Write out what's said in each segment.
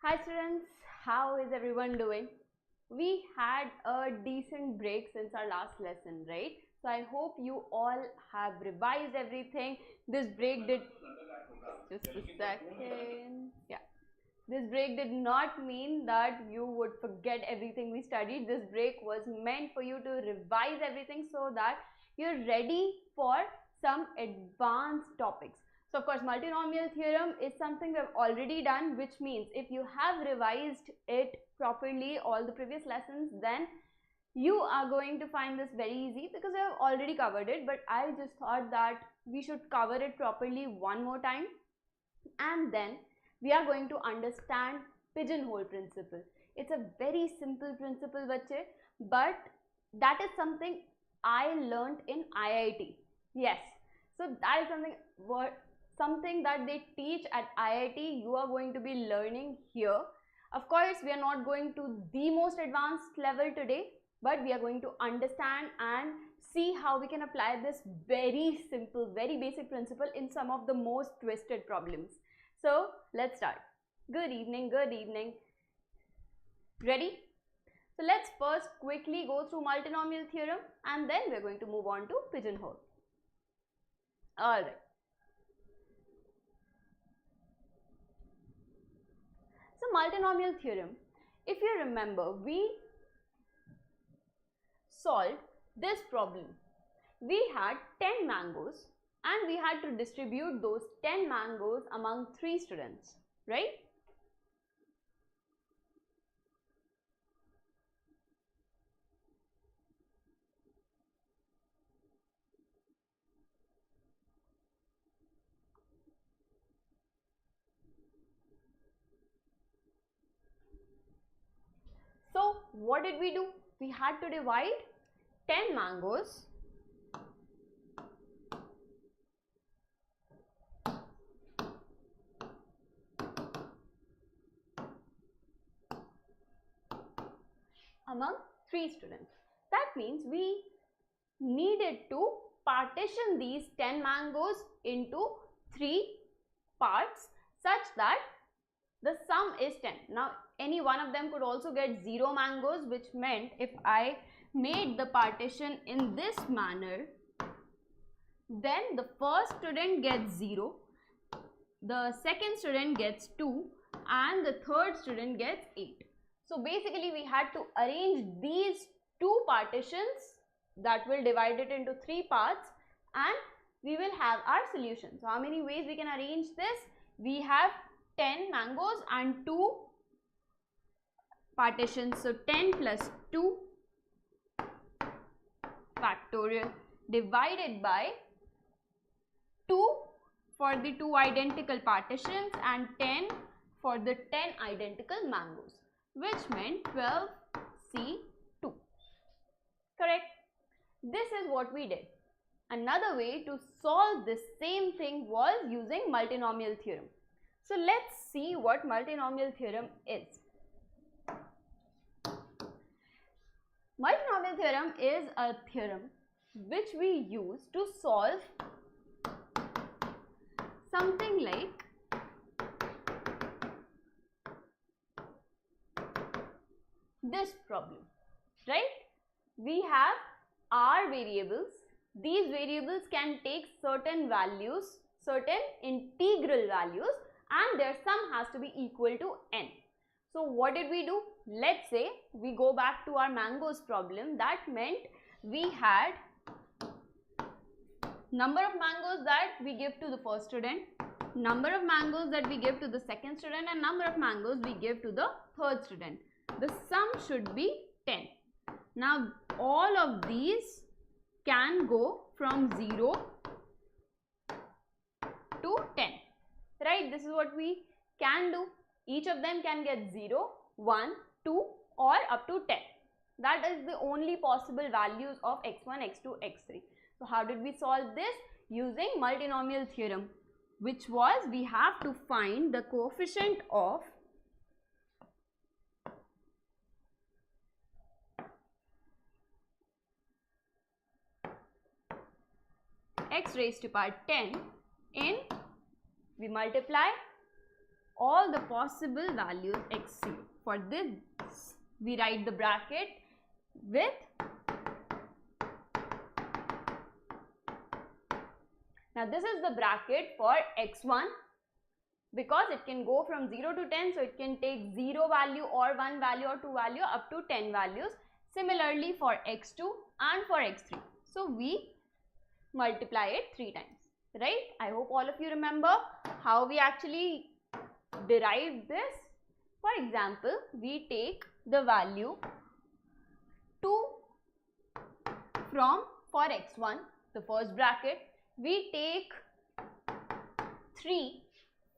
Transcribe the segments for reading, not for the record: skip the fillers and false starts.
Hi students, how is everyone doing? We had a decent break since our last lesson, right? So I hope you all have revised everything. This break did, just a second, yeah. This break did not mean that you would forget everything we studied. This break was meant for you to revise everything so that you're ready for some advanced topics. So of course, multinomial theorem is something we've already done, which means if you have revised it properly, all the previous lessons, then you are going to find this very easy because I have already covered it. But I just thought that we should cover it properly one more time, and then we are going to understand pigeonhole principle. It's a very simple principle, bache, but that is something I learned in IIT. Yes, so that is something that they teach at IIT. You are going to be learning here. Of course, we are not going to the most advanced level today, but we are going to understand and see how we can apply this very simple, very basic principle in some of the most twisted problems. So let's start. Good evening, good evening. Ready? So let's first quickly go through multinomial theorem and then we're going to move on to pigeonhole. Alright. So multinomial theorem, if you remember, we solved this problem. We had 10 mangoes and we had to distribute those 10 mangoes among 3 students, right? So what did we do? We had to divide 10 mangoes among 3 students. That means we needed to partition these 10 mangoes into 3 parts such that the sum is 10. Now any one of them could also get 0 mangoes, which meant if I made the partition in this manner, then the first student gets 0, the second student gets 2 and the third student gets 8. So basically we had to arrange these 2 partitions that will divide it into 3 parts and we will have our solution. So how many ways we can arrange this? We have 10 mangoes and 2 partitions. So 10 plus 2 factorial divided by 2 for the 2 identical partitions and 10 for the 10 identical mangoes, which meant 12C2. Correct? This is what we did. Another way to solve this same thing was using multinomial theorem. So let's see what multinomial theorem is. Multinomial theorem is a theorem which we use to solve something like this problem, right? We have R variables. These variables can take certain values, certain integral values, and their sum has to be equal to n. So what did we do? Let's say we go back to our mangoes problem. That meant we had number of mangoes that we give to the first student, number of mangoes that we give to the second student, and number of mangoes we give to the third student. The sum should be 10. Now all of these can go from 0 to 10, right? This is what we can do. Each of them can get 0, 1, 2 or up to 10. That is the only possible values of x1, x2, x3. So how did we solve this? Using multinomial theorem, which was we have to find the coefficient of x raised to power 10 in, we multiply all the possible values x0. For this, we write the bracket with now this is the bracket for x1 because it can go from 0 to 10, so it can take 0 value or 1 value or 2 value up to 10 values. Similarly for x2 and for x3. So we multiply it 3 times, right? I hope all of you remember how we actually derived this. For example, we take the value 2 from for x1, the first bracket, we take 3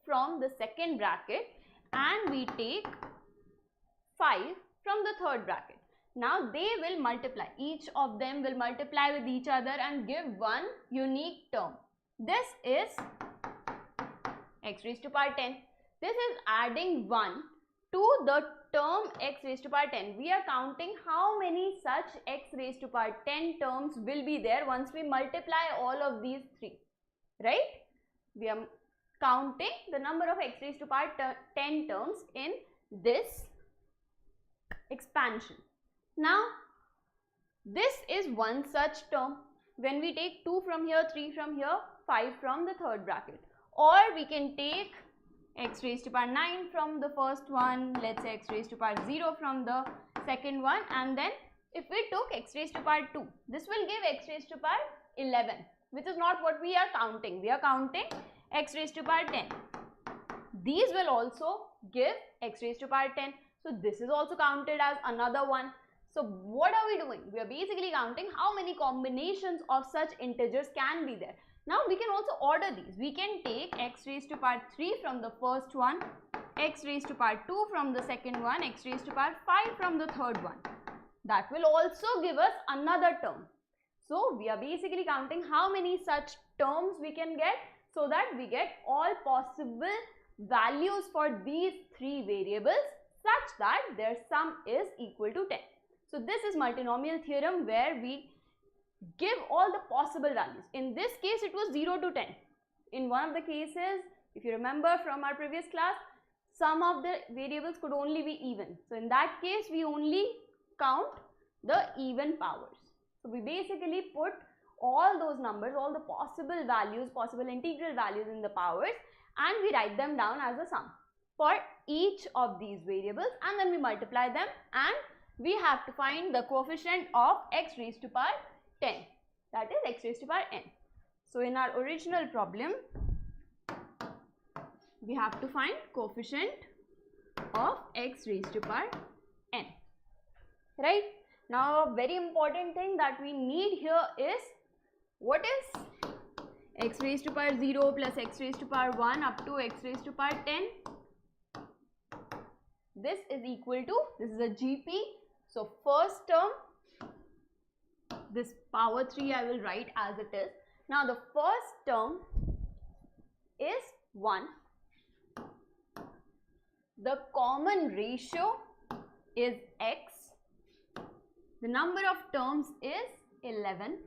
from the second bracket, and we take 5 from the third bracket. Now they will multiply, each of them will multiply with each other and give one unique term. This is x raised to power 10. This is adding 1 to the term x raised to power 10. We are counting how many such x raised to power 10 terms will be there once we multiply all of these 3, right? We are counting the number of x raised to power 10 terms in this expansion. Now, this is one such term. When we take 2 from here, 3 from here, 5 from the third bracket. Or we can take x raised to power 9 from the first one, let's say x raised to power 0 from the second one, and then if we took x raised to power 2, this will give x raised to power 11, which is not what we are counting. We are counting x raised to power 10. These will also give x raised to power 10. So this is also counted as another one. So what are we doing? We are basically counting how many combinations of such integers can be there. Now we can also order these. We can take x raised to power 3 from the first one, x raised to power 2 from the second one, x raised to power 5 from the third one. That will also give us another term. So we are basically counting how many such terms we can get so that we get all possible values for these 3 variables such that their sum is equal to 10. So this is multinomial theorem where we give all the possible values. In this case, it was 0 to 10. In one of the cases, if you remember from our previous class, some of the variables could only be even. So in that case, we only count the even powers. So we basically put all those numbers, all the possible values, possible integral values in the powers, and we write them down as a sum for each of these variables, and then we multiply them, and we have to find the coefficient of x raised to power 10, that is x raised to power n. So in our original problem, we have to find coefficient of x raised to power n, right? Now a very important thing that we need here is, what is x raised to power 0 plus x raised to power 1 up to x raised to power 10? This is equal to, this is a GP. So first term, this power 3 I will write as it is. Now the first term is 1. The common ratio is x. The number of terms is 11.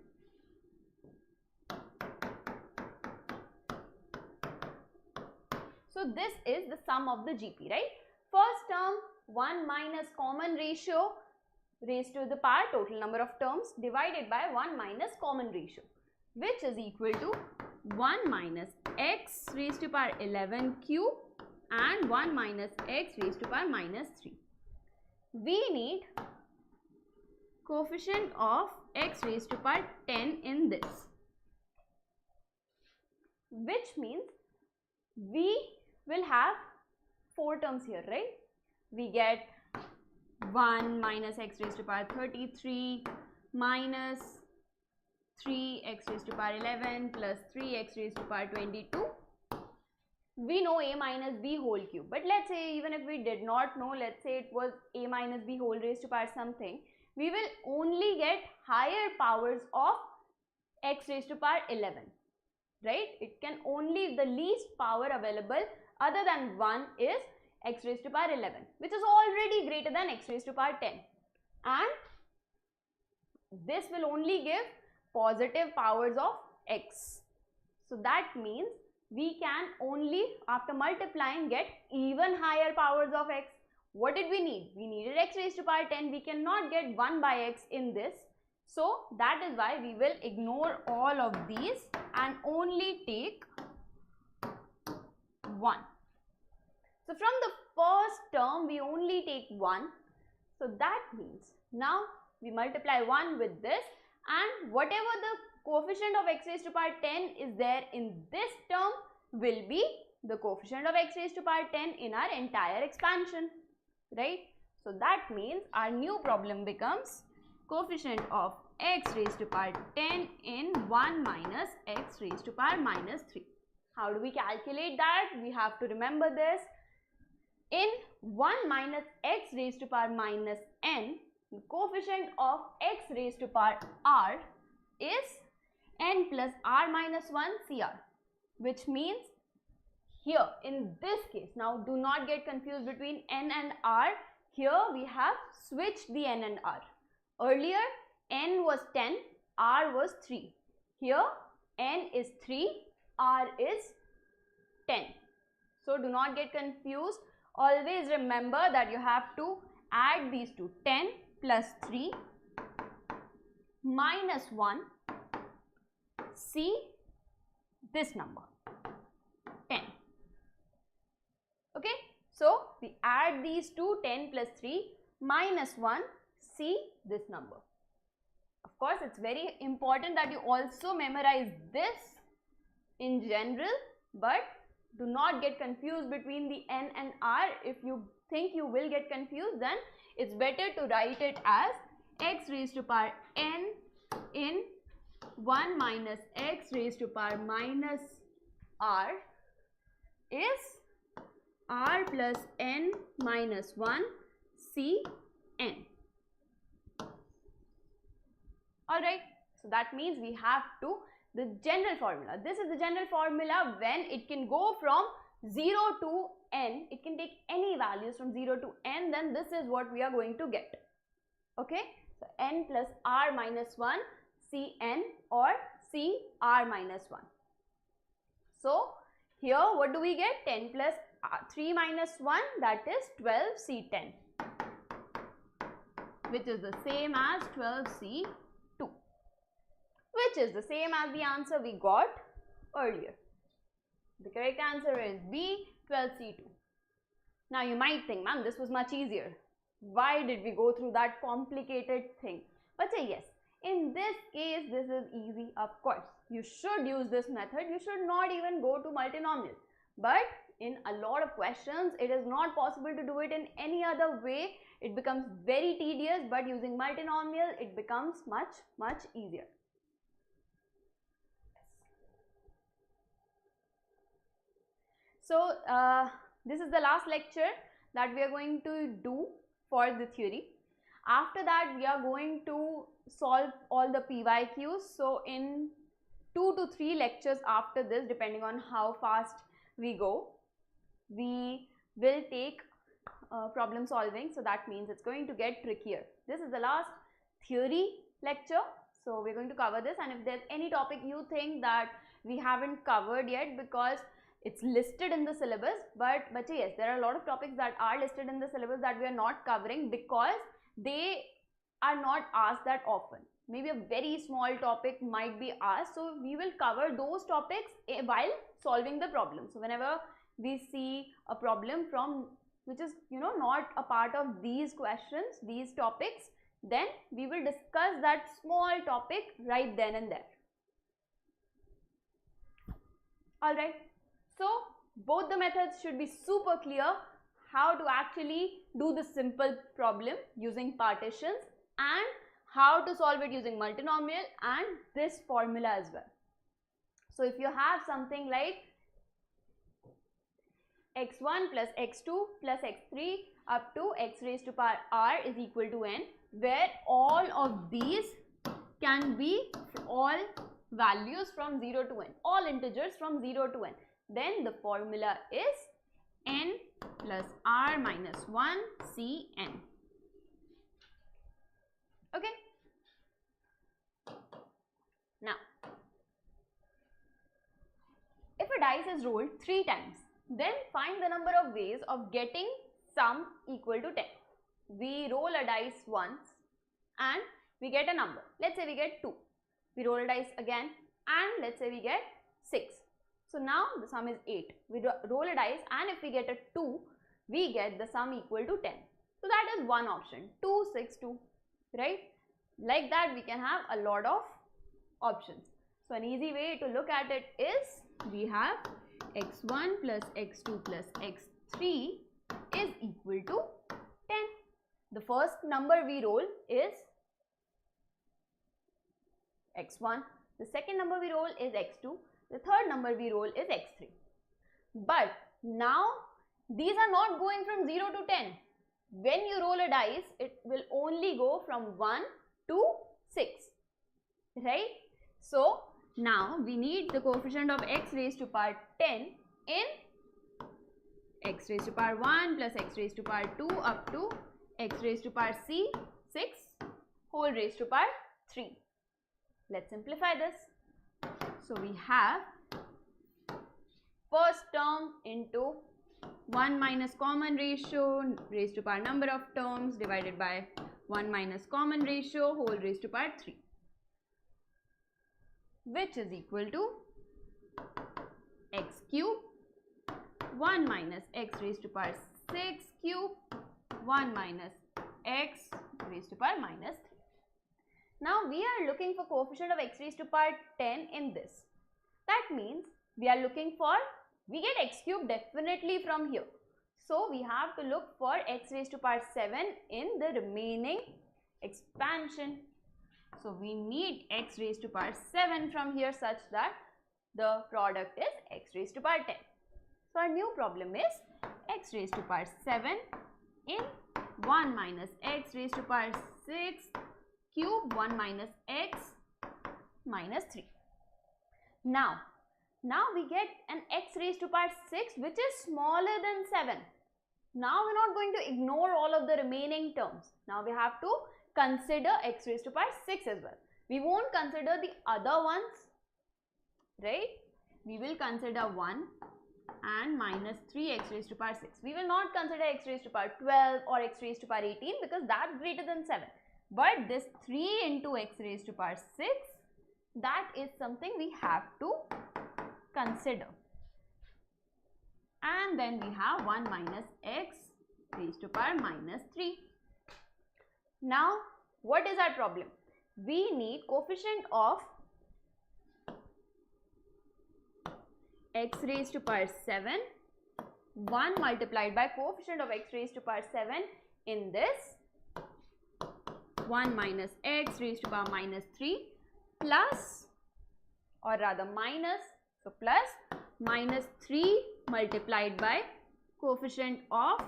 So this is the sum of the GP, right? First term, 1 minus common ratio raised to the power total number of terms divided by 1 minus common ratio, which is equal to 1 minus x raised to power 11 cube and 1 minus x raised to power minus 3. We need coefficient of x raised to power 10 in this, which means we will have 4 terms here, right? We get 1 minus x raised to power 33 minus 3x raised to power 11 plus 3x raised to power 22. We know a minus b whole cube, but let's say even if we did not know, let's say it was a minus b whole raised to power something, we will only get higher powers of x raised to power 11, right? It can only, the least power available other than 1 is x raised to power 11, which is already greater than x raised to power 10, and this will only give positive powers of x. So that means we can only, after multiplying, get even higher powers of x. What did we need? We needed x raised to power 10. We cannot get 1 by x in this. So that is why we will ignore all of these and only take 1. So from the first term, we only take 1. So that means now we multiply 1 with this, and whatever the coefficient of x raised to power 10 is there in this term will be the coefficient of x raised to power 10 in our entire expansion, right? So that means our new problem becomes coefficient of x raised to power 10 in 1 minus x raised to power minus 3. How do we calculate that? We have to remember this. In 1 minus x raised to power minus n, the coefficient of x raised to power r is n plus r minus 1 CR, which means here in this case, now do not get confused between n and r. Here we have switched the n and r. Earlier n was 10, r was 3. Here n is 3, r is 10. So do not get confused. Always remember that you have to add these two. 10 plus 3 minus 1, see this number, 10. Okay, so we add these two, 10 plus 3 minus 1, see this number. Of course, it's very important that you also memorize this in general, but do not get confused between the n and r. If you think you will get confused, then it's better to write it as x raised to power n in 1 minus x raised to power minus r is r plus n minus 1 c n. Alright, so that means we have to, the general formula, this is the general formula when it can go from 0 to n, it can take any values from 0 to n, then this is what we are going to get. Okay, so n plus r minus 1 cn or c r minus 1. So here what do we get? 10 plus 3 minus 1, that is 12 c10, which is the same as 12 c2, which is the same as the answer we got earlier. The correct answer is B, 12C2. Now you might think, ma'am, this was much easier. Why did we go through that complicated thing? But say yes, in this case, this is easy. Of course, you should use this method. You should not even go to multinomial. But in a lot of questions, it is not possible to do it in any other way. It becomes very tedious, but using multinomial, it becomes much easier. So this is the last lecture that we are going to do for the theory. After that, we are going to solve all the PYQs. So in 2 to 3 lectures after this, depending on how fast we go, we will take problem solving. So that means it's going to get trickier. This is the last theory lecture. So we're going to cover this, and if there's any topic you think that we haven't covered yet because it's listed in the syllabus, but yes, there are a lot of topics that are listed in the syllabus that we are not covering because they are not asked that often. Maybe a very small topic might be asked, so we will cover those topics while solving the problem. So whenever we see a problem from which is not a part of these questions, these topics, then we will discuss that small topic right then and there. Alright. So both the methods should be super clear, how to actually do the simple problem using partitions and how to solve it using multinomial and this formula as well. So if you have something like x1 plus x2 plus x3 up to x raised to power r is equal to n, where all of these can be all values from 0 to n, all integers from 0 to n. Then the formula is n plus r minus 1 cn. Okay. Now, if a dice is rolled 3 times. Then find the number of ways of getting sum equal to 10. We roll a dice once and we get a number. Let's say we get 2. We roll a dice again and let's say we get 6. So now the sum is 8. We roll a dice and if we get a 2, we get the sum equal to 10. So that is one option, 2, 6, 2, right? Like that we can have a lot of options. So an easy way to look at it is we have x1 plus x2 plus x3 is equal to 10. The first number we roll is x1. The second number we roll is x2. The third number we roll is x3. But now these are not going from 0 to 10. When you roll a dice, it will only go from 1 to 6, right? So now we need the coefficient of x raised to power 10 in x raised to power 1 plus x raised to power 2 up to x raised to power 6 whole raised to power 3. Let's simplify this. So we have first term into 1 minus common ratio raised to power number of terms divided by 1 minus common ratio whole raised to power 3, which is equal to x cube 1 minus x raised to power 6 cube 1 minus x raised to power minus 3. Now we are looking for coefficient of x raised to power 10 in this. That means we are looking for, we get x cube definitely from here. So we have to look for x raised to power 7 in the remaining expansion. So we need x raised to power 7 from here such that the product is x raised to power 10. So our new problem is x raised to power 7 in 1 minus x raised to power 6 cube 1 minus x minus 3. Now we get an x raised to power 6 which is smaller than 7. Now we're not going to ignore all of the remaining terms. Now we have to consider x raised to power 6 as well. We won't consider the other ones, right? We will consider 1 and minus 3x raised to power 6. We will not consider x raised to power 12 or x raised to power 18 because that's greater than 7. But this 3 into x raised to power 6, that is something we have to consider. And then we have 1 minus x raised to power minus 3. Now, what is our problem? We need coefficient of x raised to power 7, 1 multiplied by coefficient of x raised to power 7 in this 1 minus x raised to power minus 3 plus, or rather minus, so plus minus 3 multiplied by coefficient of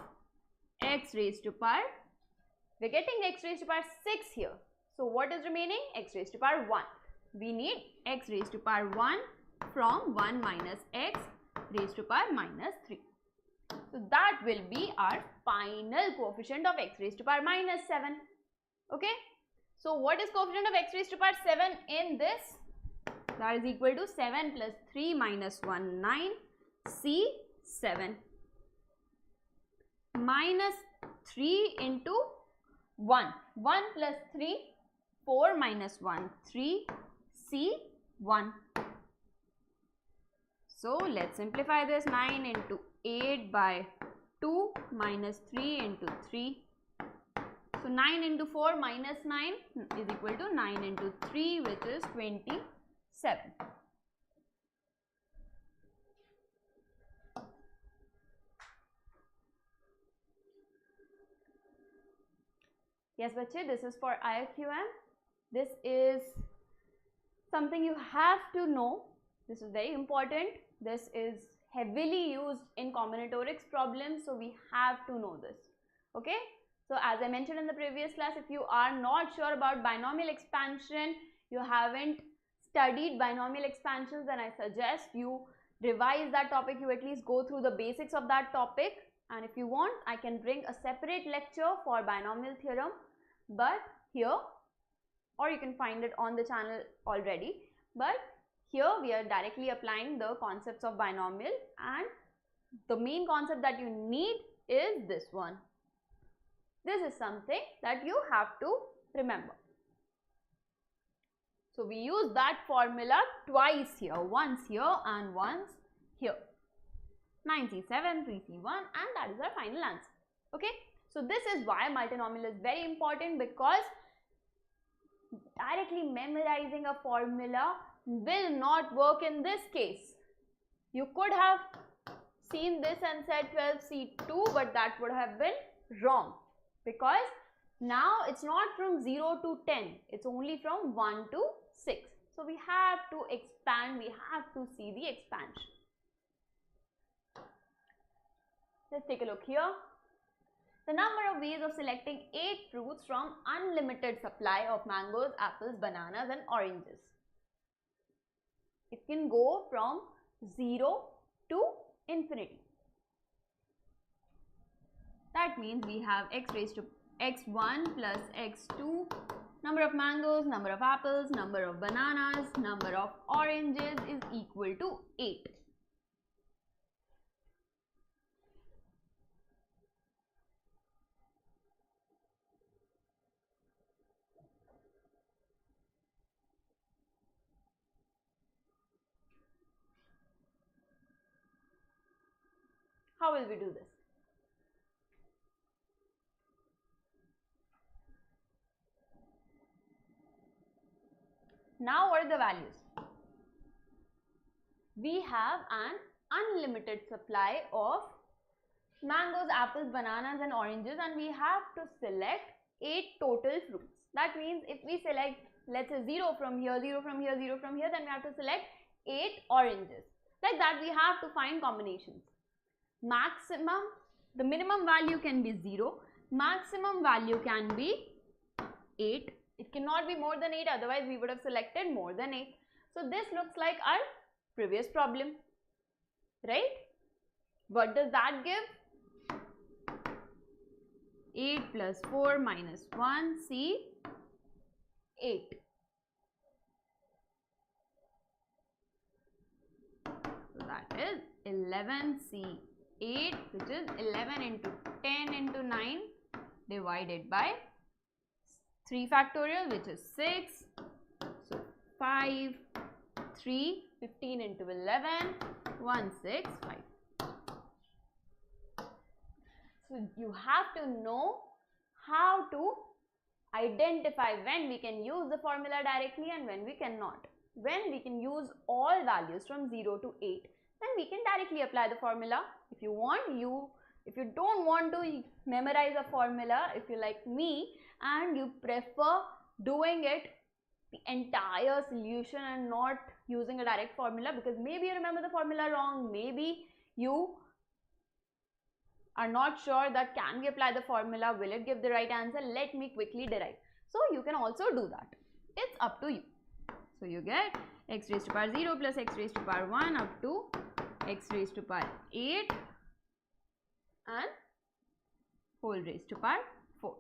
x raised to power, we're getting x raised to power 6 here. So what is remaining? X raised to power 1. We need x raised to power 1 from 1 minus x raised to power minus 3. So that will be our final coefficient of x raised to power minus 7. Okay. So what is coefficient of x raised to power 7 in this? That is equal to 7 plus 3 minus 1, 9, C 7 minus 3 into 1. 1 plus 3, 4 minus 1, 3, C 1. So let's simplify this. 9 into 8 by 2 minus 3 into 3. So 9 into 4 minus 9 is equal to 9 into 3, which is 27. Yes, bache, this is for IOQM. This is something you have to know. This is very important. This is heavily used in combinatorics problems, so we have to know this. Okay. So as I mentioned in the previous class, if you are not sure about binomial expansion, you haven't studied binomial expansions, then I suggest you revise that topic. You at least go through the basics of that topic, and if you want, I can bring a separate lecture for binomial theorem, but here, or you can find it on the channel already, but Here we are directly applying the concepts of binomial, and the main concept that you need is this one. This is something that you have to remember. So we use that formula twice here, once here and once here. 9C7, 3C1, and that is our final answer. Okay, so this is why multinomial is very important, because directly memorizing a formula will not work in this case. You could have seen this and said 12C2, but that would have been wrong, because now it's not from 0 to 10, it's only from 1 to 6. So we have to expand, we have to see the expansion. Let's take a look here. The number of ways of selecting 8 fruits from unlimited supply of mangoes, apples, bananas and oranges. It can go from 0 to infinity. That means we have x raised to x1 plus x2, number of mangoes, number of apples, number of bananas, number of oranges is equal to 8. How will we do this? Now what are the values? We have an unlimited supply of mangoes, apples, bananas and oranges, and we have to select 8 total fruits. That means if we select, let's say 0 from here, 0 from here, 0 from here, then we have to select 8 oranges. Like that we have to find combinations. Maximum, the minimum value can be 0, maximum value can be 8. It cannot be more than 8, otherwise we would have selected more than 8. So this looks like our previous problem, right? What does that give? 8 plus 4 minus 1, C, 8. So that is 11C. 8, which is 11 into 10 into 9 divided by 3 factorial, which is 6. So 5, 3, 15 into 11, 1, 6, 5. So you have to know how to identify when we can use the formula directly and when we cannot. When we can use all values from 0 to 8, then we can directly apply the formula. If you want, if you don't want to memorize a formula, if you like me and you prefer doing it the entire solution and not using a direct formula, because maybe you remember the formula wrong, maybe you are not sure that can we apply the formula, will it give the right answer, let me quickly derive. So you can also do that. It's up to you. So you get x raised to power 0 plus x raised to power 1 up to x raised to power 8 and whole raised to power 4.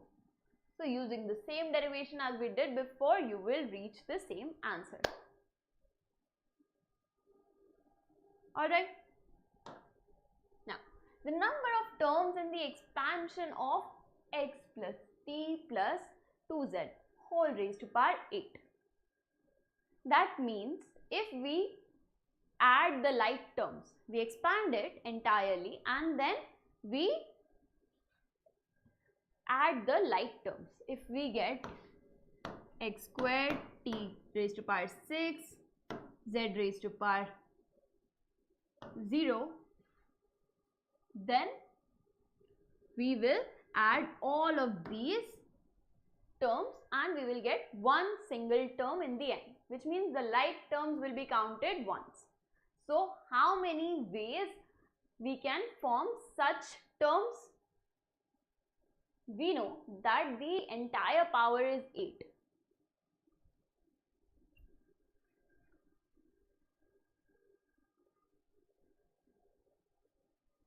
So using the same derivation as we did before, you will reach the same answer. Alright. Now, the number of terms in the expansion of x plus t plus 2z whole raised to power 8. That means if we add the like terms, we expand it entirely and then we add the like terms. If we get x squared t raised to power 6, z raised to power 0, then we will add all of these terms and we will get one single term in the end, which means the like terms will be counted once. So how many ways we can form such terms? We know that the entire power is 8.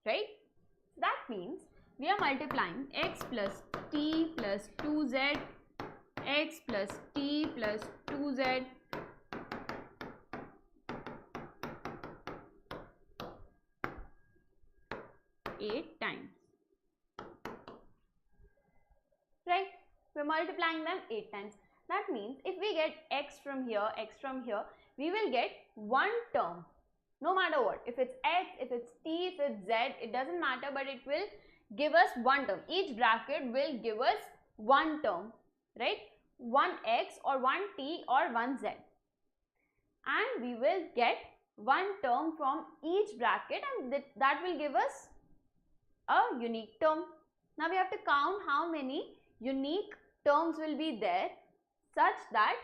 Right? So that means we are multiplying x plus t plus 2z, x plus t plus 2z 8 times. Right? We're multiplying them 8 times. That means if we get x from here, we will get one term. No matter what. If it's x, if it's t, if it's z, it doesn't matter, but it will give us one term. Each bracket will give us one term, right? One x or one t or one z. And we will get one term from each bracket, and that will give us a unique term. Now we have to count how many unique terms will be there such that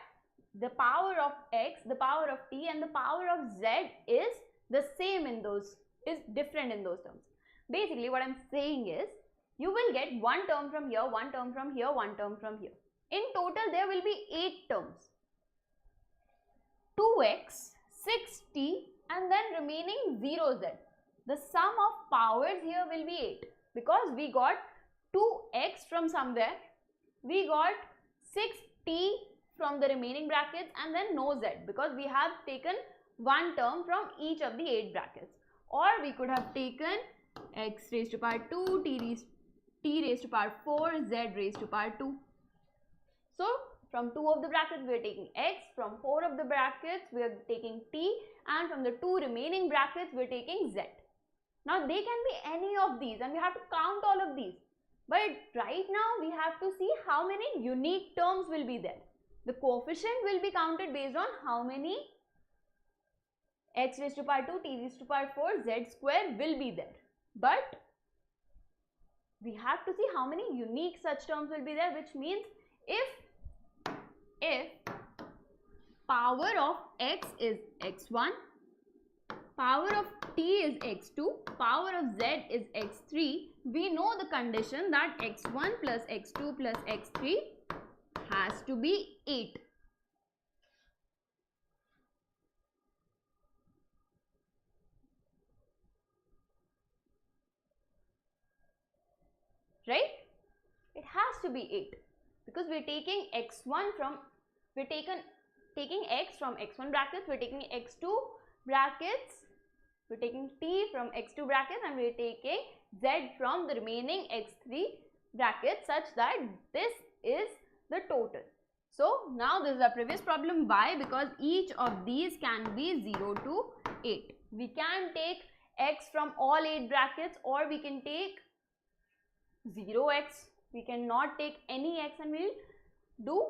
the power of x, the power of t and the power of z is the same in those, is different in those terms. Basically what I'm saying is you will get one term from here, one term from here, one term from here. In total there will be 8 terms. 2x, 6t and then remaining 0z. The sum of powers here will be 8 because we got 2x from somewhere, we got 6t from the remaining brackets and then no z because we have taken one term from each of the 8 brackets. Or we could have taken x raised to power 2, t raised to power 4, z raised to power 2. So from 2 of the brackets we are taking x, from 4 of the brackets we are taking t, and from the 2 remaining brackets we are taking z. Now they can be any of these and we have to count all of these. But right now we have to see how many unique terms will be there. The coefficient will be counted based on how many x raised to power 2, t raised to power 4, z square will be there. But we have to see how many unique such terms will be there, which means if power of x is x1, power of t is x2, power of z is x3, we know the condition that x1 plus x2 plus x3 has to be 8. Right? It has to be 8 because we are taking x1 from, we are taking x from x1 brackets, we are taking x2 brackets, we are taking t from x2 brackets and we are taking z from the remaining x3 brackets such that this is the total. So now this is a previous problem. Why? Because each of these can be 0 to 8. We can take x from all 8 brackets or we can take 0x. We cannot take any x and we'll do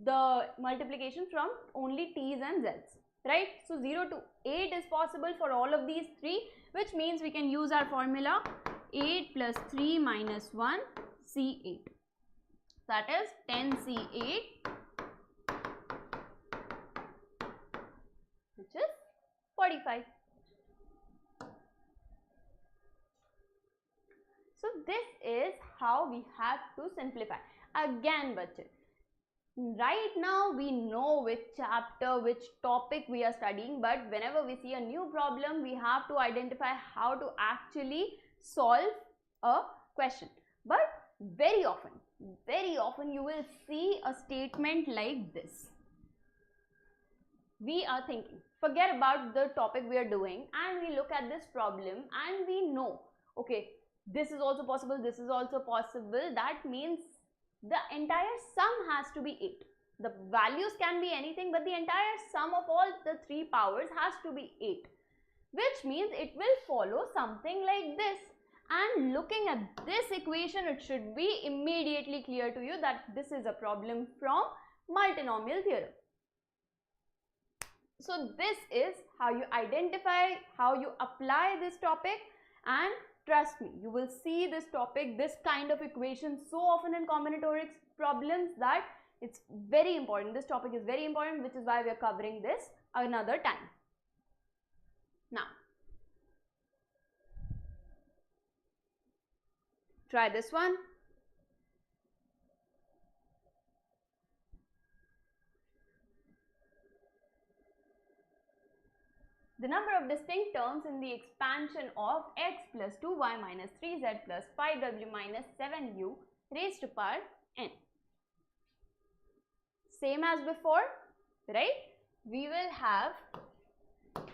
the multiplication from only t's and z's, right? So 0 to 8 is possible for all of these 3, which means we can use our formula 8 plus 3 minus 1 C8. That is 10C8, which is 45. So this is how we have to simplify. Again, bachche, right now we know which chapter, which topic we are studying, but whenever we see a new problem, we have to identify how to actually solve a question. But very often you will see a statement like this. We are thinking, forget about the topic we are doing, and we look at this problem and we know, okay, this is also possible, this is also possible. That means the entire sum has to be 8. The values can be anything, but the entire sum of all the 3 powers has to be 8, which means it will follow something like this. And looking at this equation, it should be immediately clear to you that this is a problem from multinomial theorem. So this is how you identify, how you apply this topic, and trust me, you will see this topic, this kind of equation so often in combinatorics problems that it's very important. This topic is very important, which is why we are covering this another time. Now, try this one. The number of distinct terms in the expansion of x plus 2y minus 3z plus 5w minus 7u raised to power n. Same as before, right? We will have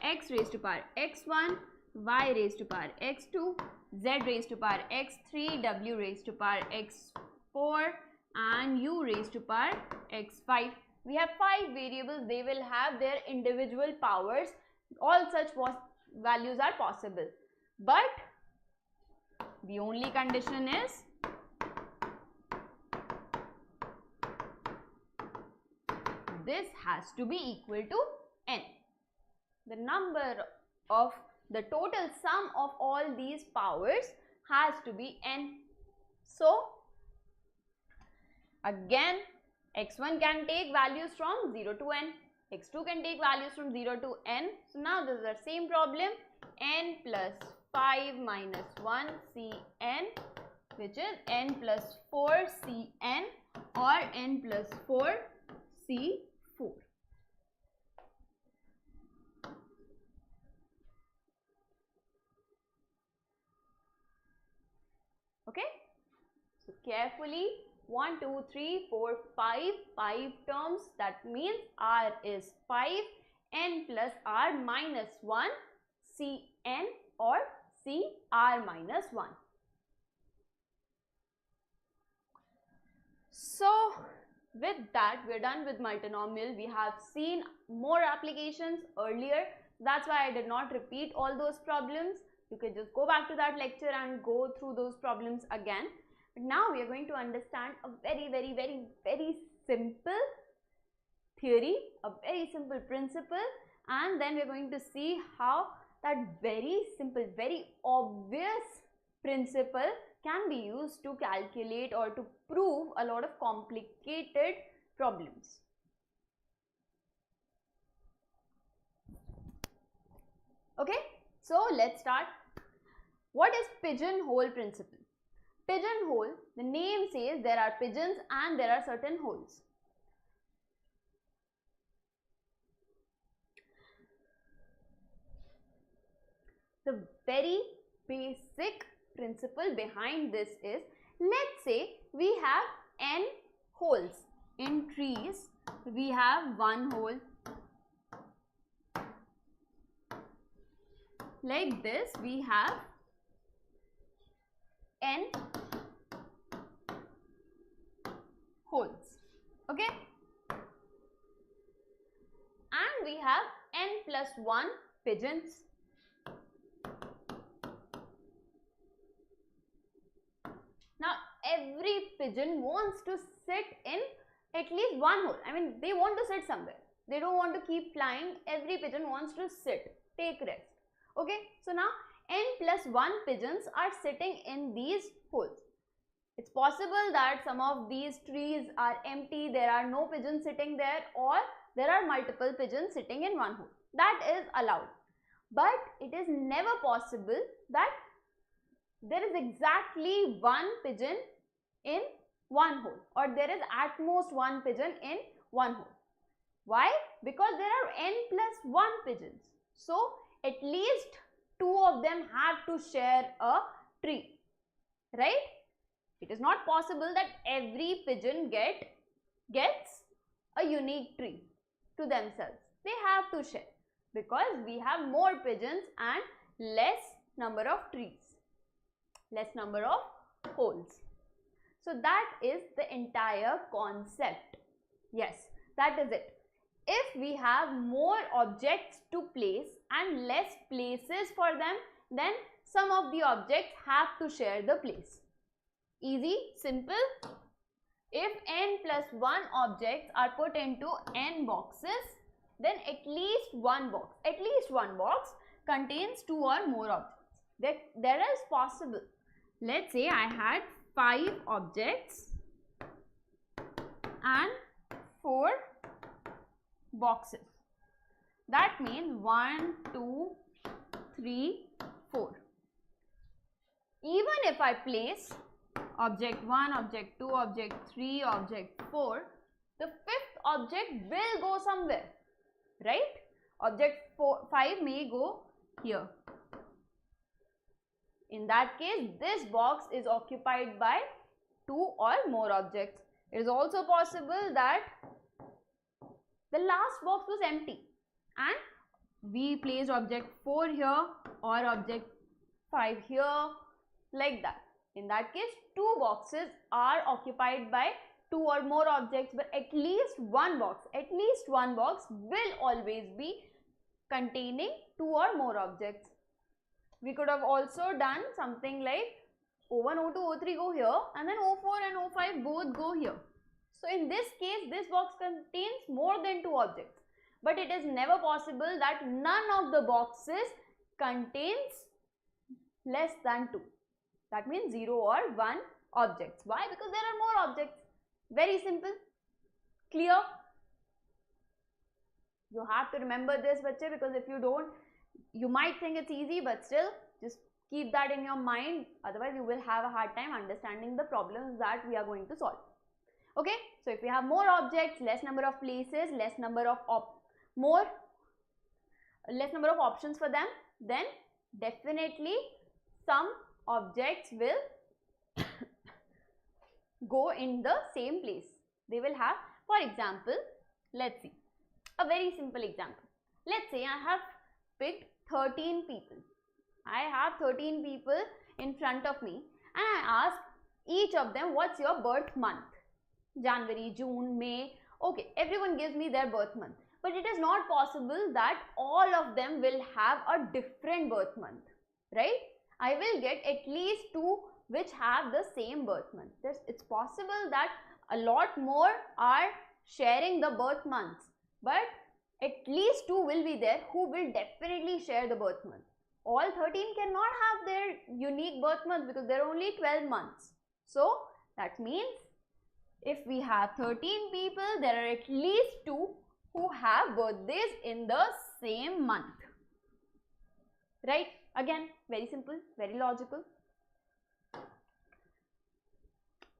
x raised to power x1, y raised to power x2, z raised to power x3, w raised to power x4 and u raised to power x5. We have 5 variables. They will have their individual powers. All such values are possible. But the only condition is this has to be equal to n. The number of the total sum of all these powers has to be n. So, again, x1 can take values from 0 to n, x2 can take values from 0 to n. So, now this is the same problem, n plus 5 minus 1 Cn, which is n plus 4 Cn or n plus 4 C4. Okay, so carefully 1, 2, 3, 4, 5 terms. That means R is 5, n plus R minus 1 Cn or Cr minus 1. So with that, we are done with multinomial. We have seen more applications earlier. That's why I did not repeat all those problems. You can just go back to that lecture and go through those problems again. But now we are going to understand a very simple theory, a very simple principle, and then we are going to see how that very simple, very obvious principle can be used to calculate or to prove a lot of complicated problems. Okay, so let's start. What is pigeonhole principle? Pigeonhole, the name says there are pigeons and there are certain holes. The very basic principle behind this is, let's say we have n holes. In trees, we have one hole. Like this, we have n holes. Okay? And we have n plus 1 pigeons. Now, every pigeon wants to sit in at least one hole. I mean, they want to sit somewhere. They don't want to keep flying. Every pigeon wants to sit, take rest. Okay, so now n plus 1 pigeons are sitting in these holes. It's possible that some of these trees are empty, there are no pigeons sitting there, or there are multiple pigeons sitting in one hole. That is allowed. But it is never possible that there is exactly one pigeon in one hole, or there is at most one pigeon in one hole. Why? Because there are n plus 1 pigeons. So, at least 2 of them have to share a tree, right? It is not possible that every pigeon gets a unique tree to themselves. They have to share because we have more pigeons and less number of trees, less number of holes. So that is the entire concept. Yes, that is it. If we have more objects to place and less places for them, then some of the objects have to share the place. Easy, simple. If n plus 1 objects are put into n boxes, then at least one box contains 2 or more objects. That is possible. Let's say I had 5 objects and 4 boxes. That means 1, 2, 3, 4. Even if I place object 1, object 2, object 3, object 4, the 5th object will go somewhere, right? Object 5 may go here. In that case, this box is occupied by 2 or more objects. It is also possible that the last box was empty and we placed object 4 here or object 5 here like that. In that case, two boxes are occupied by two or more objects, but at least one box will always be containing two or more objects. We could have also done something like O1, O2, O3 go here, and then O4 and O5 both go here. So in this case, this box contains more than two objects, but it is never possible that none of the boxes contains less than two. That means 0 or 1 objects. Why? Because there are more objects. Very simple. Clear? You have to remember this, bache, because if you don't, you might think it's easy, but still just keep that in your mind. Otherwise, you will have a hard time understanding the problems that we are going to solve. Okay, so if we have more objects, less number of places, less number of options for them, then definitely some objects will go in the same place. They will have, for example, let's see, a very simple example. Let's say I have picked 13 people. I have 13 people in front of me, and I ask each of them, what's your birth month? January, June, May. Okay, everyone gives me their birth month. But it is not possible that all of them will have a different birth month, right? I will get at least two which have the same birth month. It's possible that a lot more are sharing the birth months, but at least two will be there who will definitely share the birth month. All 13 cannot have their unique birth month because there are only 12 months. So that means if we have 13 people, there are at least two who have birthdays in the same month. Right? Again, very simple, very logical.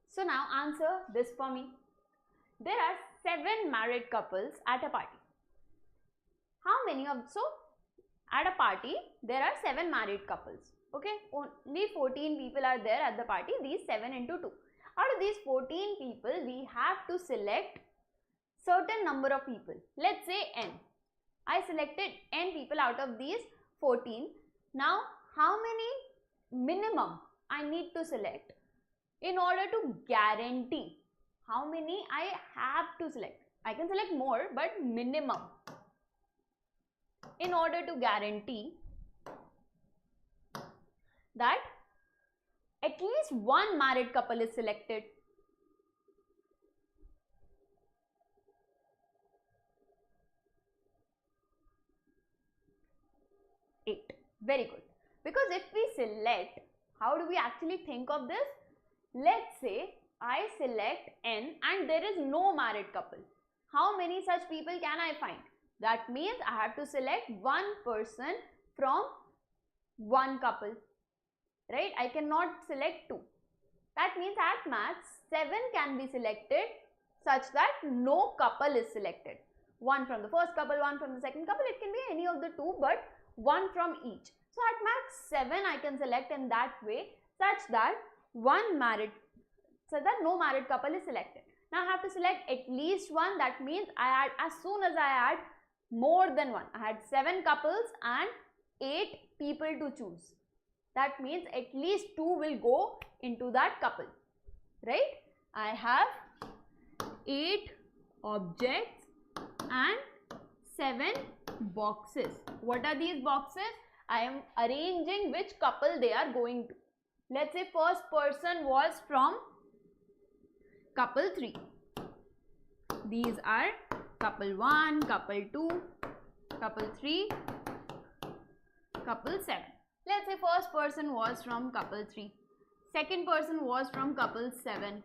So now answer this for me. There are 7 married couples at a party. How many of, so at a party, there are 7 married couples. Okay, only 14 people are there at the party, these 7 into 2. Out of these 14 people, we have to select certain number of people. Let's say n. I selected n people out of these 14. Now, how many minimum I need to select in order to guarantee how many I have to select? I can select more, but minimum. In order to guarantee that at least one married couple is selected. Eight. Very good. Because if we select, how do we actually think of this? Let's say I select n and there is no married couple. How many such people can I find? That means I have to select one person from one couple. Right? I cannot select 2. That means at max 7 can be selected such that no couple is selected. One from the first couple, one from the second couple. It can be any of the 2, but one from each. So at max 7 I can select in that way such that no married couple is selected. Now I have to select at least one. That means I add, as soon as I add more than one, I had 7 couples and 8 people to choose. That means at least 2 will go into that couple, right? I have 8 objects and 7 boxes. What are these boxes? I am arranging which couple they are going to. Let's say first person was from couple 3. These are couple 1, couple 2, couple 3, couple 7. Let's say first person was from couple 3, second person was from couple 7, and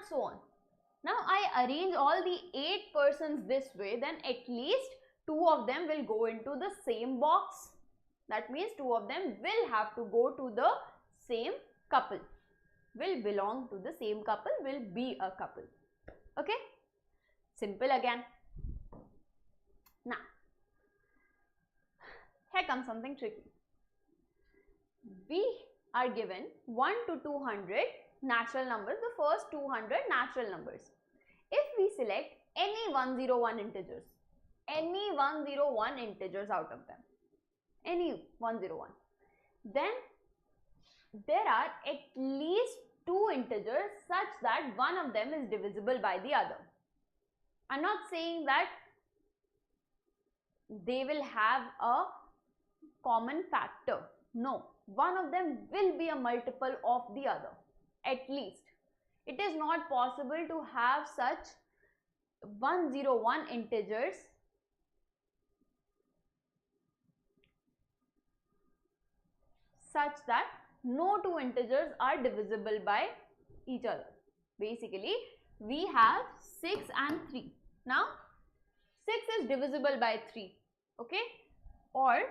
so on. Now I arrange all the 8 persons this way, then at least 2 of them will go into the same box. That means 2 of them will have to go to the same couple, will belong to the same couple, will be a couple. Okay? Simple again. Now, here comes something tricky. We are given 1 to 200 natural numbers, the first 200 natural numbers. If we select any 101 integers, out of them, any 101, then there are at least two integers such that one of them is divisible by the other. I'm not saying that they will have a common factor. No, one of them will be a multiple of the other, at least. It is not possible to have such 101 integers such that no two integers are divisible by each other. Basically, we have 6 and 3. Now, 6 is divisible by 3, okay, or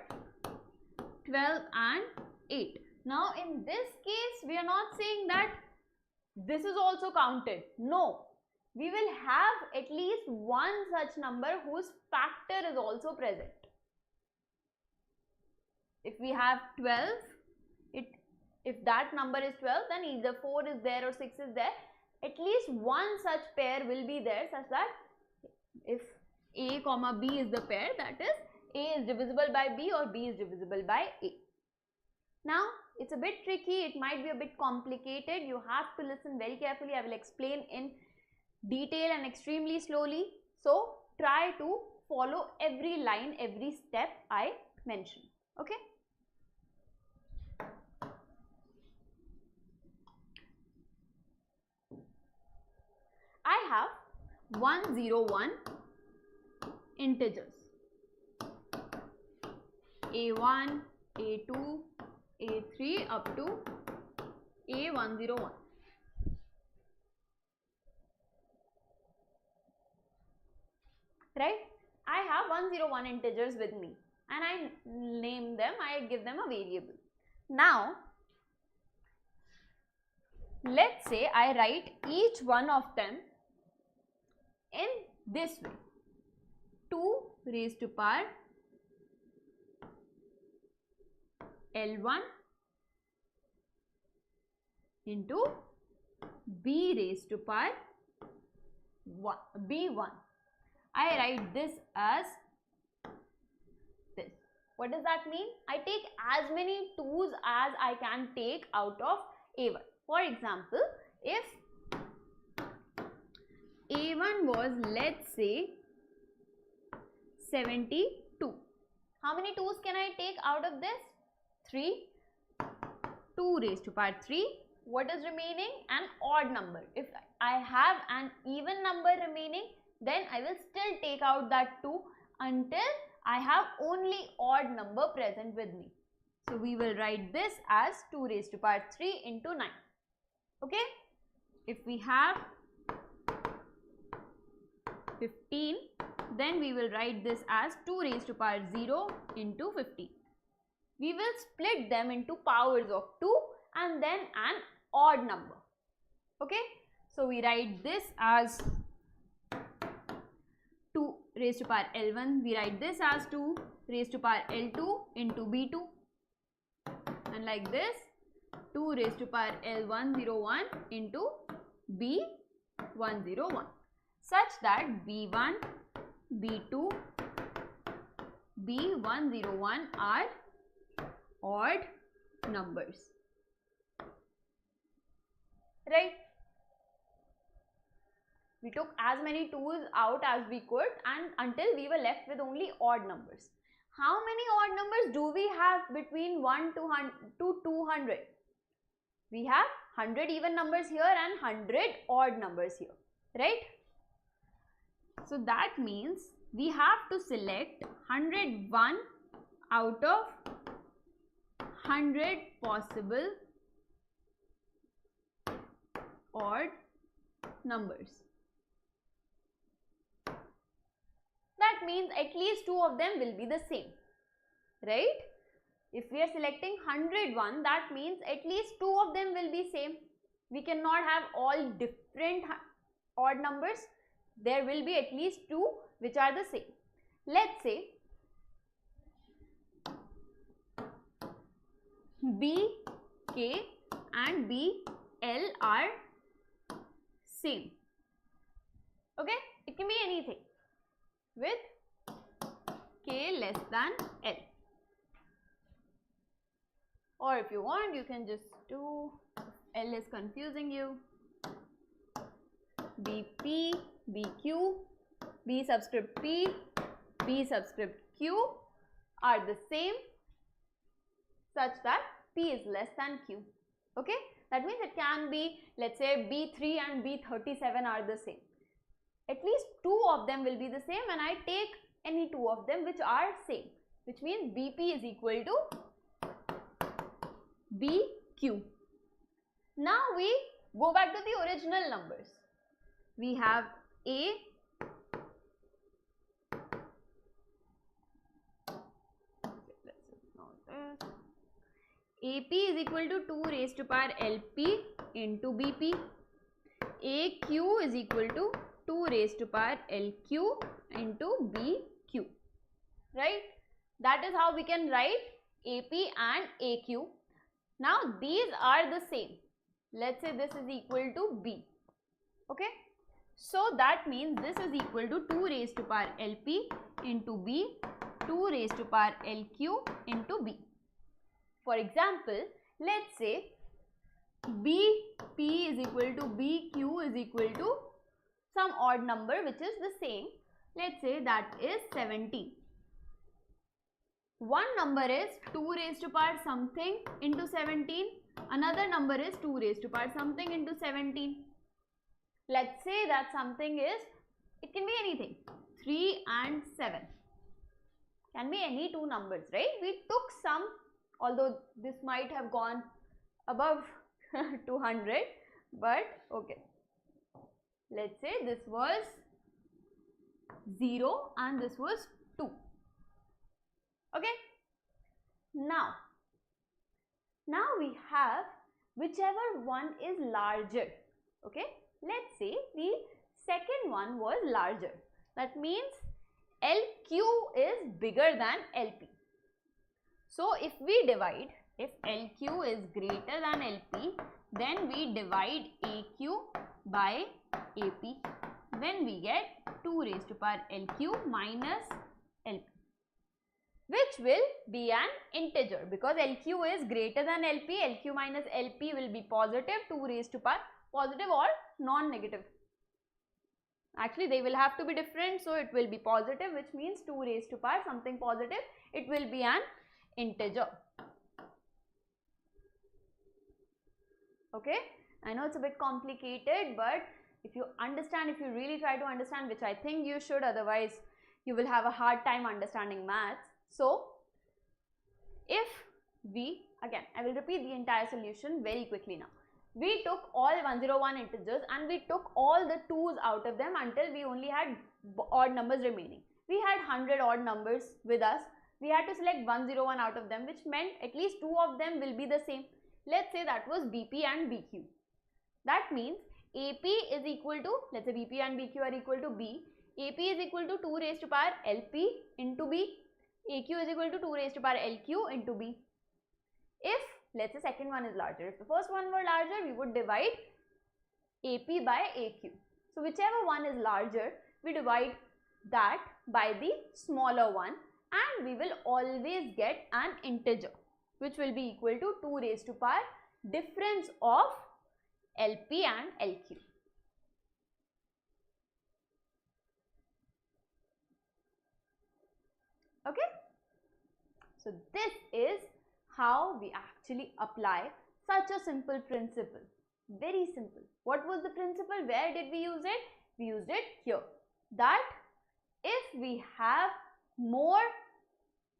12 and 8. Now, in this case, we are not saying that this is also counted. No, we will have at least one such number whose factor is also present. If we have 12, if that number is 12, then either 4 is there or 6 is there. At least one such pair will be there such that if A comma B is the pair, that is A is divisible by B or B is divisible by A. Now, it's a bit tricky, it might be a bit complicated. You have to listen very carefully. I will explain in detail and extremely slowly. So, try to follow every line, every step I mentioned. Okay? I have 101 integers. A1, A2, A3 up to A101. Right? I have 101 integers with me and I name them, I give them a variable. Now, let's say I write each one of them in this way. 2 raised to power L1 into B raised to power B1. I write this as this. What does that mean? I take as many 2's as I can take out of A1. For example, if A1 was, let's say, 72. How many 2's can I take out of this? 3. 2 raised to power 3. What is remaining? An odd number. If I have an even number remaining, then I will still take out that 2 until I have only odd number present with me. So we will write this as 2 raised to power 3 into 9. Okay? If we have 15, then we will write this as 2 raised to power 0 into 15. We will split them into powers of 2 and then an odd number. Okay? So we write this as 2 raised to power L1. We write this as 2 raised to power L2 into B2. And like this, 2 raised to power L101 into B101. Such that B1, B2, B101 are odd numbers. Right? We took as many 2's out as we could and until we were left with only odd numbers. How many odd numbers do we have between 1 to 200? We have 100 even numbers here and 100 odd numbers here. Right? So that means we have to select 101 out of 100 possible odd numbers. That means at least 2 of them will be the same, right? If we are selecting 101, that means at least 2 of them will be same. We cannot have all different odd numbers. There will be at least 2 which are the same. Let's say B, K and B, L are same. Okay? It can be anything with K less than L. or if you want you can just do, L is confusing you, BP, BQ, B subscript P, B subscript Q are the same such that P is less than Q. Okay, that means it can be, let's say B3 and B37 are the same. At least two of them will be the same, and I take any two of them which are same, which means BP is equal to BQ. Now we go back to the original numbers. We have A, AP is equal to 2 raised to power LP into BP. AQ is equal to 2 raised to power LQ into BQ. Right? That is how we can write AP and AQ. Now these are the same. Let's say this is equal to B. Okay? So that means this is equal to 2 raised to power LP into B, 2 raised to power LQ into B. For example, let's say BP is equal to BQ is equal to some odd number which is the same. Let's say that is 17. One number is 2 raised to power something into 17. Another number is 2 raised to power something into 17. Let's say that something is, it can be anything, 3 and 7. Can be any two numbers, right? We took some, although this might have gone above 200, but okay. Let's say this was 0 and this was 2. Okay. Now we have whichever one is larger. Okay. Let's say the second one was larger. That means LQ is bigger than LP. So if we divide, if LQ is greater than LP, then we divide AQ by AP. Then we get 2 raised to power LQ minus LP, which will be an integer because LQ is greater than LP. LQ minus LP will be positive, 2 raised to power positive or non-negative. Actually, they will have to be different, so it will be positive, which means 2 raised to power something positive. It will be an integer. Okay, I know it's a bit complicated, but if you understand, if you really try to understand, which I think you should, otherwise you will have a hard time understanding maths. So if we, again I will repeat the entire solution very quickly now. We took all 101 integers and we took all the 2's out of them until we only had odd numbers remaining. We had 100 odd numbers with us. We had to select 101 out of them, which meant at least 2 of them will be the same. Let's say that was BP and BQ. That means AP is equal to, let's say BP and BQ are equal to B. AP is equal to 2 raised to power LP into B. AQ is equal to 2 raised to power LQ into B. If, let's say second one is larger, if the first one were larger, we would divide AP by AQ. So whichever one is larger, we divide that by the smaller one and we will always get an integer, which will be equal to 2 raised to power difference of LP and LQ. Okay, so this is how we actually apply such a simple principle. Very simple. What was the principle? Where did we use it? We used it here. That if we have more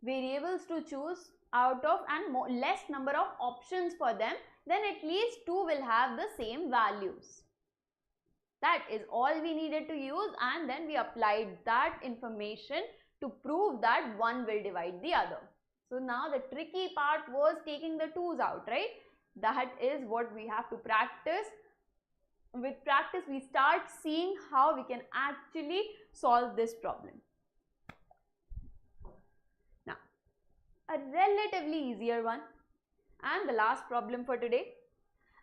variables to choose out of and less number of options for them, then at least 2 will have the same values. That is all we needed to use, and then we applied that information to prove that one will divide the other. So now the tricky part was taking the 2's out, right? That is what we have to practice. With practice, we start seeing how we can actually solve this problem. Now, a relatively easier one, and the last problem for today.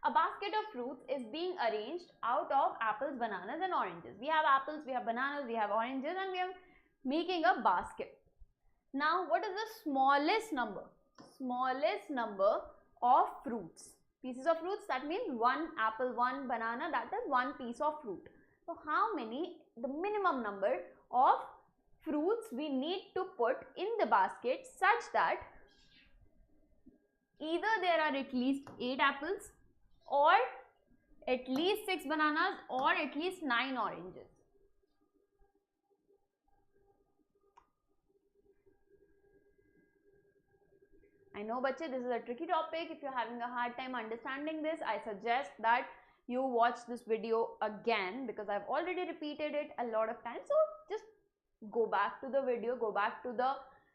A basket of fruits is being arranged out of apples, bananas and oranges. We have apples, we have bananas, we have oranges, and we are making a basket. Now, what is the smallest number? Smallest number of fruits. Pieces of fruits, that means 1 apple, 1 banana, that is 1 piece of fruit. So how many, the minimum number of fruits we need to put in the basket such that either there are at least 8 apples or at least 6 bananas or at least 9 oranges. I know, bache, this is a tricky topic. If you're having a hard time understanding this, I suggest that you watch this video again because I've already repeated it a lot of times. So just go back to the video, go back to the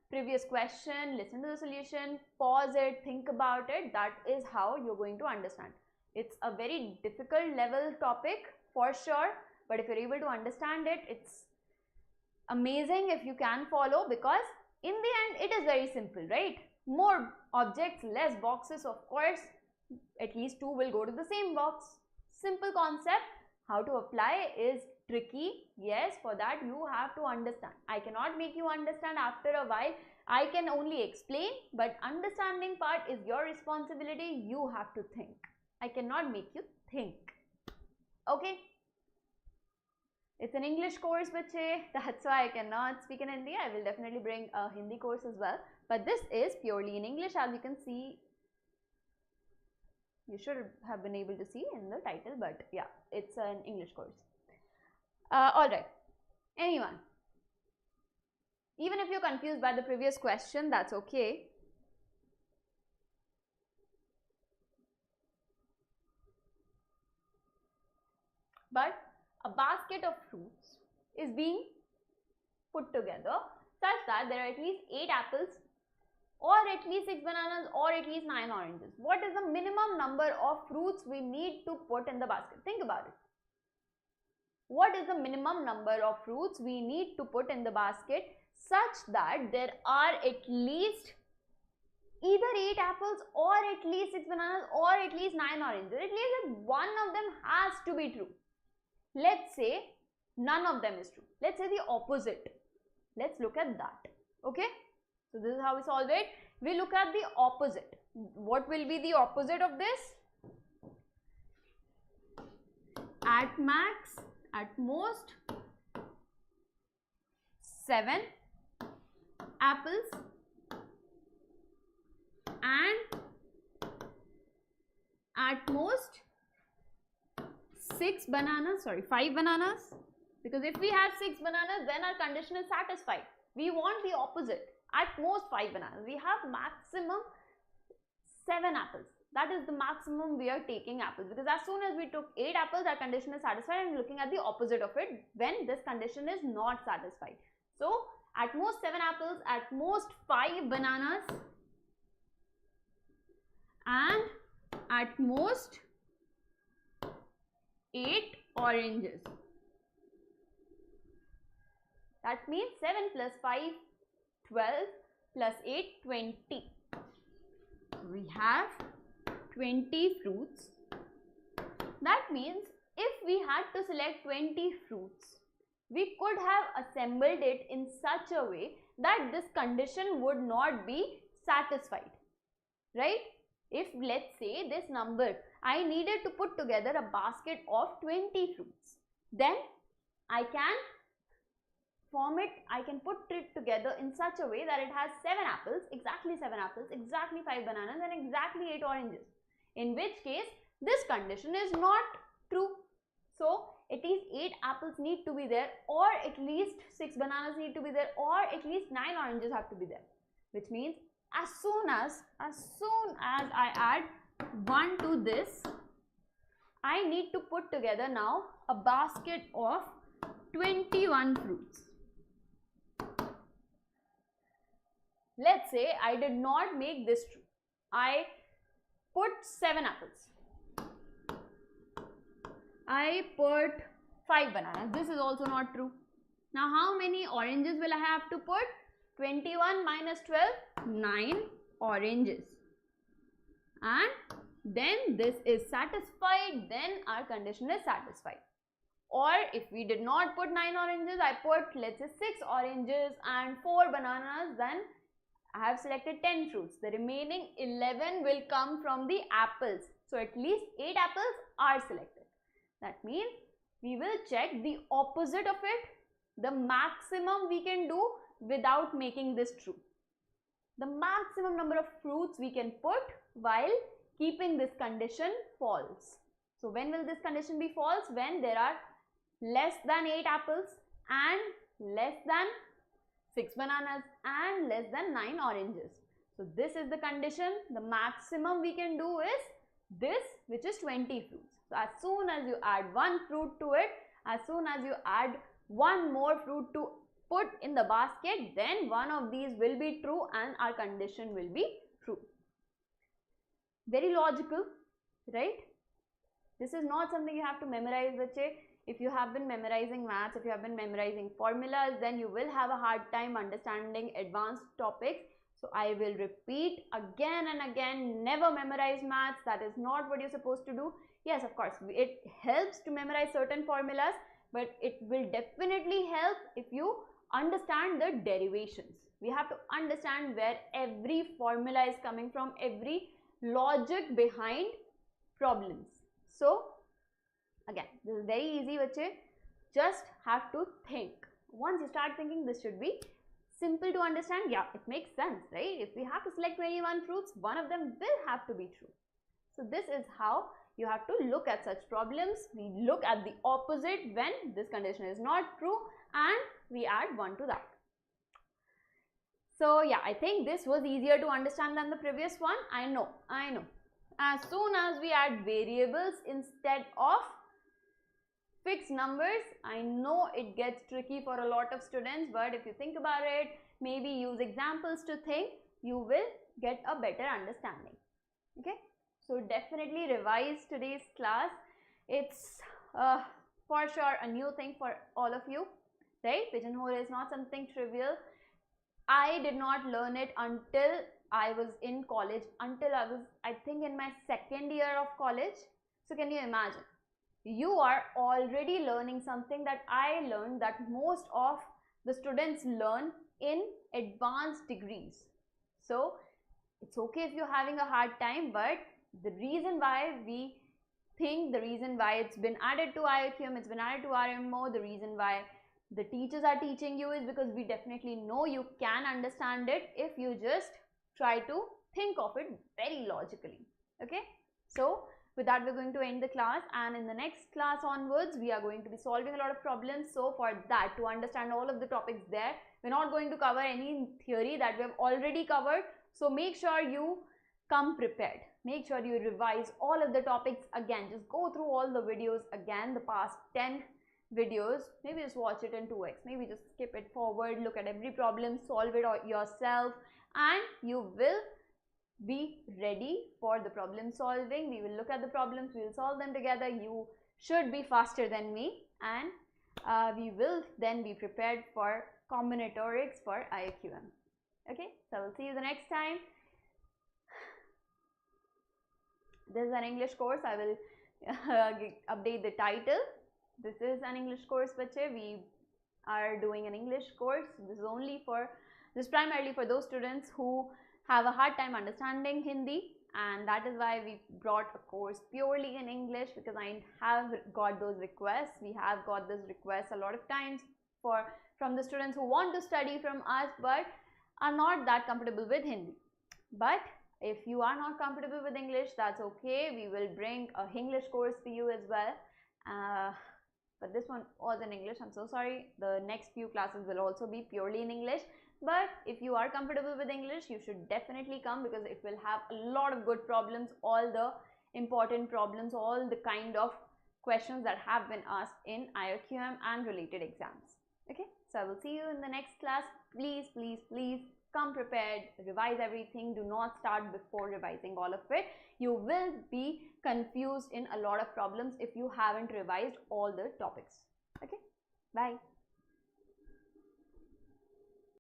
previous question, listen to the solution, pause it, think about it. That is how you're going to understand. It's a very difficult level topic for sure, but if you're able to understand it, it's amazing if you can follow, because in the end it is very simple, right? More objects, less boxes, of course, at least 2 will go to the same box. Simple concept. How to apply is tricky. Yes, for that you have to understand. I cannot make you understand after a while. I can only explain, but understanding part is your responsibility. You have to think. I cannot make you think. Okay? It's an English course, bache. That's why I cannot speak in Hindi. I will definitely bring a Hindi course as well. But this is purely in English, as you can see. You should have been able to see in the title, but yeah, it's an English course. Alright. Anyone? Even if you're confused by the previous question, that's okay. But a basket of fruits is being put together such that there are at least 8 apples or at least 6 bananas or at least 9 oranges. What is the minimum number of fruits we need to put in the basket? Think about it. What is the minimum number of fruits we need to put in the basket such that there are at least either 8 apples or at least 6 bananas or at least 9 oranges? At least one of them has to be true. Let's say none of them is true. Let's say the opposite. Let's look at that. Okay? So this is how we solve it. We look at the opposite. What will be the opposite of this? At max, at most, 7 apples and at most 5 bananas, because if we have 6 bananas, then our condition is satisfied. We want the opposite. At most 5 bananas. We have maximum 7 apples. That is the maximum we are taking apples, because as soon as we took 8 apples, our condition is satisfied, and looking at the opposite of it when this condition is not satisfied. So at most 7 apples, at most 5 bananas, and at most 8 oranges. That means 7 plus 5, 12 plus 8, 20. We have 20 fruits. That means if we had to select 20 fruits, we could have assembled it in such a way that this condition would not be satisfied, right? If let's say this number, I needed to put together a basket of 20 fruits, then I can form it, I can put it together in such a way that it has 7 apples, exactly 7 apples, exactly 5 bananas and exactly 8 oranges. In which case, this condition is not true. So, at least 8 apples need to be there, or at least 6 bananas need to be there, or at least 9 oranges have to be there. Which means, as soon as I add 1 to this, I need to put together now a basket of 21 fruits. Let's say I did not make this true. I put 7 apples. I put 5 bananas. This is also not true. Now how many oranges will I have to put? 21 minus 12, 9 oranges. And then this is satisfied, then our condition is satisfied. Or if we did not put 9 oranges, I put let's say 6 oranges and 4 bananas, then I have selected 10 fruits. The remaining 11 will come from the apples. So at least 8 apples are selected. That means we will check the opposite of it, the maximum we can do without making this true. The maximum number of fruits we can put while keeping this condition false. So when will this condition be false? When there are less than 8 apples and less than 6 bananas and less than 9 oranges. So this is the condition. The maximum we can do is this, which is 20 fruits. So as soon as you add one fruit to it, as soon as you add one more fruit to put in the basket, then one of these will be true and our condition will be true. Very logical, right? This is not something you have to memorize, bache. If you have been memorizing maths, if you have been memorizing formulas, then you will have a hard time understanding advanced topics. So I will repeat again and again, never memorize maths. That is not what you're supposed to do. Yes, of course, it helps to memorize certain formulas, but it will definitely help if you understand the derivations. We have to understand where every formula is coming from, every logic behind problems. So again, this is very easy, bache. Just have to think. Once you start thinking, this should be simple to understand. Yeah, it makes sense, right? If we have to select 21 fruits, one of them will have to be true. So this is how you have to look at such problems. We look at the opposite when this condition is not true and we add 1 to that. So yeah, I think this was easier to understand than the previous one. I know. As soon as we add variables instead of fixed numbers, I know it gets tricky for a lot of students, but if you think about it, maybe use examples to think, you will get a better understanding. Okay, so definitely revise today's class. It's for sure a new thing for all of you, right? Pigeonhole is not something trivial. I did not learn it until I was in college, until I was, I think, in my second year of college. So can you imagine? You are already learning something that I learned, that most of the students learn in advanced degrees. So it's okay if you're having a hard time, but the reason why we think, the reason why it's been added to IOQM, it's been added to RMO, the reason why the teachers are teaching you is because we definitely know you can understand it if you just try to think of it very logically. Okay, so with that, we're going to end the class, and in the next class onwards, we are going to be solving a lot of problems. So for that, to understand all of the topics there, we're not going to cover any theory that we have already covered. So make sure you come prepared. Make sure you revise all of the topics again. Just go through all the videos again, the past 10 videos. Maybe just watch it in 2x. Maybe just skip it forward, look at every problem, solve it yourself, and you will be ready for the problem solving. We will look at the problems, we will solve them together. You should be faster than me, and we will then be prepared for combinatorics for IOQM. Okay, so we'll see you the next time. This is an English course. I will update the title. This is an English course, bache. We are doing an English course. This is primarily for those students who have a hard time understanding Hindi, and that is why we brought a course purely in English, because I have got those requests. We have got this request a lot of times from the students who want to study from us but are not that comfortable with Hindi. But if you are not comfortable with English, that's okay. We will bring a English course for you as well. But this one was in English. I'm so sorry. The next few classes will also be purely in English. But if you are comfortable with English, you should definitely come, because it will have a lot of good problems, all the important problems, all the kind of questions that have been asked in IOQM and related exams. Okay, so I will see you in the next class. Please, please, please come prepared, revise everything. Do not start before revising all of it. You will be confused in a lot of problems if you haven't revised all the topics. Okay, bye.